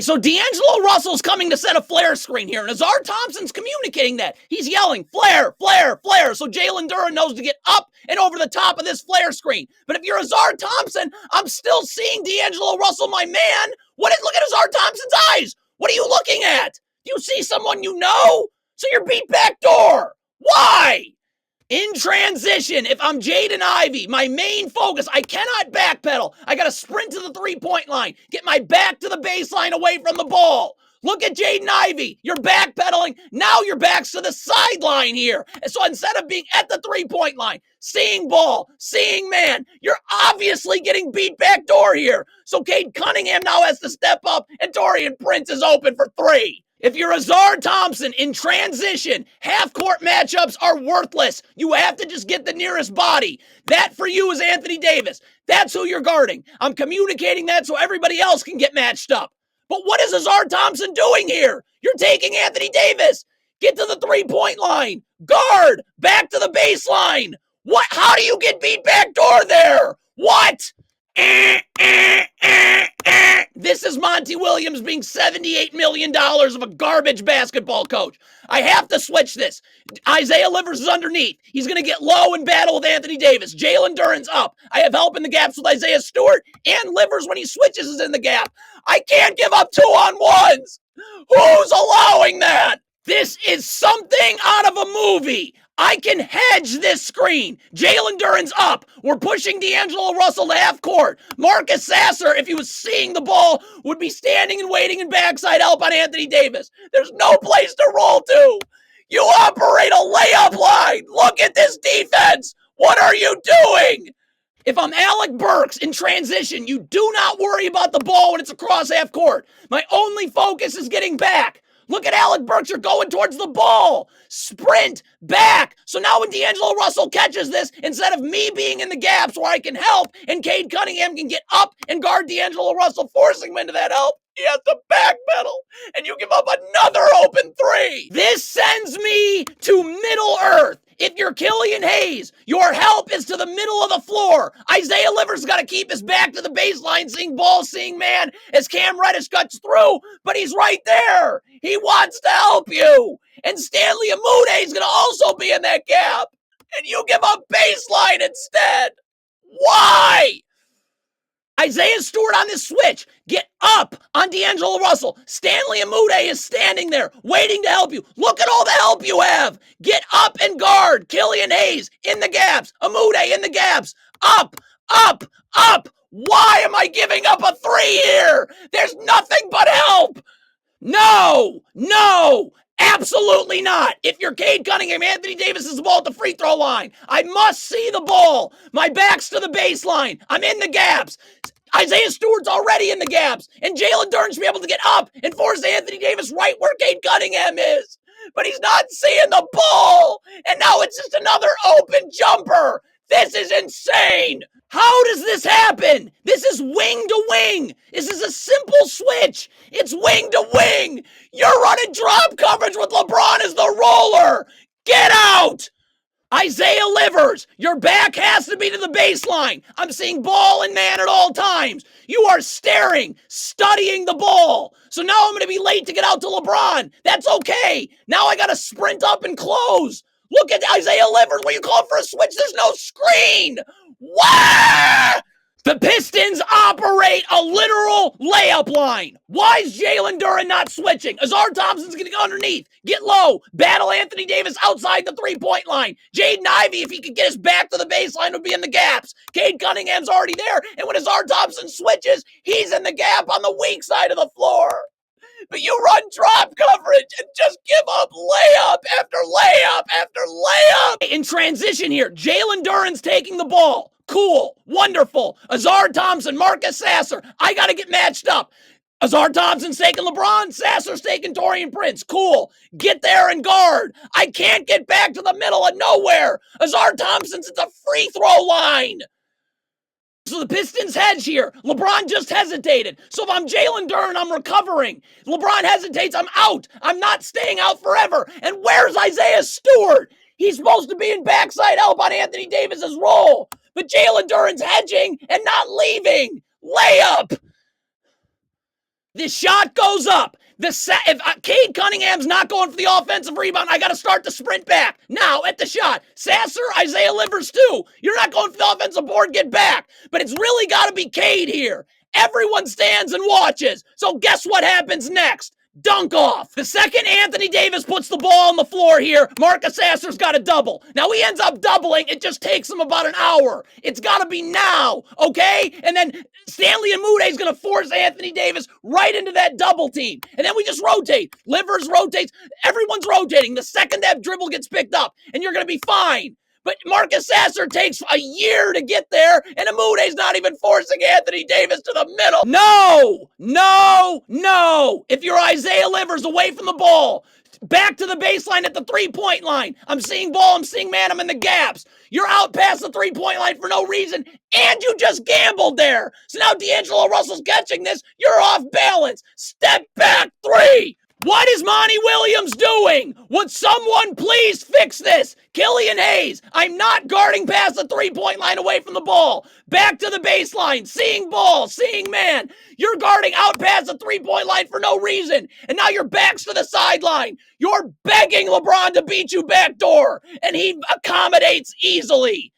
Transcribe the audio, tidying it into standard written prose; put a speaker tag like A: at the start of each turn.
A: So D'Angelo Russell's coming to set a flare screen here, and Azar Thompson's communicating that. He's yelling, flare, flare, flare, so Jalen Duren knows to get up and over the top of this flare screen. But if you're Azar Thompson, I'm still seeing D'Angelo Russell, my man. Look at Azar Thompson's eyes. What are you looking at? Do you see someone you know? So you're beat backdoor. Why? In transition, if I'm Jaden Ivey, my main focus, I cannot backpedal. I got to sprint to the three-point line, get my back to the baseline away from the ball. Look at Jaden Ivey. You're backpedaling. Now your back's to the sideline here. And so instead of being at the three-point line, seeing ball, seeing man, you're obviously getting beat backdoor here. So Cade Cunningham now has to step up, and Taurean Prince is open for three. If you're Azar Thompson in transition, half-court matchups are worthless. You have to just get the nearest body. That for you is Anthony Davis. That's who you're guarding. I'm communicating that so everybody else can get matched up. But what is Azar Thompson doing here? You're taking Anthony Davis. Get to the three-point line. Guard. Back to the baseline. What? How do you get beat backdoor there? What? This is Monty Williams being $78 million of a garbage basketball coach. I have to switch this. Isaiah Livers is underneath. He's going to get low and battle with Anthony Davis. Jalen Duren's up. I have help in the gaps with Isaiah Stewart, and Livers, when he switches, is in the gap. I can't give up 2-on-1s. Who's allowing that? This is something out of a movie. I can hedge this screen. Jalen Duren's up. We're pushing D'Angelo Russell to half court. Marcus Sasser, if he was seeing the ball, would be standing and waiting in backside help on Anthony Davis. There's no place to roll to. You operate a layup line. Look at this defense. What are you doing? If I'm Alec Burks in transition, you do not worry about the ball when it's across half court. My only focus is getting back. Look at Alec Burks, you're going towards the ball. Sprint back. So now when D'Angelo Russell catches this, instead of me being in the gaps where I can help and Cade Cunningham can get up and guard D'Angelo Russell, forcing him into that help, he has to backpedal, and you give up another open three. This sends me to Middle Earth. If you're Killian Hayes, your help is to the middle of the floor. Isaiah Livers got to keep his back to the baseline, seeing ball, seeing man, as Cam Reddish cuts through, but he's right there. He wants to help you. And Stanley Amude is going to also be in that gap. And you give up baseline instead. Why? Isaiah Stewart on this switch. Get up on D'Angelo Russell. Stanley Amude is standing there waiting to help you. Look at all the help you have. Get up and guard. Killian Hayes in the gaps. Amude in the gaps. Up, up, up. Why am I giving up a three here? There's nothing but help. No, no. Absolutely not. If you're Cade Cunningham, Anthony Davis is the ball at the free throw line. I must see the ball. My back's to the baseline. I'm in the gaps. Isaiah Stewart's already in the gaps. And Jalen Duren should be able to get up and force Anthony Davis right where Cade Cunningham is. But he's not seeing the ball. And now it's just another open jumper. This is insane. How does this happen? This is wing to wing. This is a simple switch. It's wing to wing. You're running drop coverage with LeBron as the roller. Get out. Isaiah Livers, your back has to be to the baseline. I'm seeing ball and man at all times. You are staring, studying the ball. So now I'm going to be late to get out to LeBron. That's okay. Now I got to sprint up and close. Look at Isaiah Livers. When you call for a switch, there's no screen. What? The Pistons operate a literal layup line. Why is Jalen Duren not switching? Azar Thompson's going to go underneath, get low, battle Anthony Davis outside the three-point line. Jaden Ivey, if he could get his back to the baseline, would be in the gaps. Cade Cunningham's already there, and when Azar Thompson switches, he's in the gap on the weak side of the floor. But you run drop coverage and just give up layup after layup after layup. In transition here, Jalen Duren's taking the ball. Cool. Wonderful. Azar Thompson, Marcus Sasser. I got to get matched up. Azar Thompson's taking LeBron. Sasser's taking Taurean Prince. Cool. Get there and guard. I can't get back to the middle of nowhere. Azar Thompson's at the free throw line. So the Pistons hedge here. LeBron just hesitated. So if I'm Jalen Duren, I'm recovering. LeBron hesitates, I'm out. I'm not staying out forever. And where's Isaiah Stewart? He's supposed to be in backside help on Anthony Davis's role. But Jalen Duren's hedging and not leaving. Layup. The shot goes up. If Cade Cunningham's not going for the offensive rebound, I got to start the sprint back. Now, at the shot. Sasser, Isaiah Livers too. You're not going for the offensive board, get back. But it's really got to be Cade here. Everyone stands and watches. So guess what happens next? Dunk off. The second Anthony Davis puts the ball on the floor here, Marcus Sasser's got a double. Now he ends up doubling. It just takes him about an hour. It's got to be now, okay? And then Stanley Umude's going to force Anthony Davis right into that double team. And then we just rotate. Livers rotates. Everyone's rotating. The second that dribble gets picked up, and you're going to be fine. But Marcus Sasser takes a year to get there, and Umude's not even forcing Anthony Davis to the middle. No! No! No! If you're Isaiah Livers away from the ball, back to the baseline at the three-point line. I'm seeing ball, I'm seeing man, I'm in the gaps. You're out past the three-point line for no reason, and you just gambled there. So now D'Angelo Russell's catching this. You're off balance. Step back three. What is Monty Williams doing? Would someone please fix this? Killian Hayes, I'm not guarding past the three-point line away from the ball. Back to the baseline, seeing ball, seeing man. You're guarding out past the three-point line for no reason. And now your back's to the sideline. You're begging LeBron to beat you backdoor, and he accommodates easily.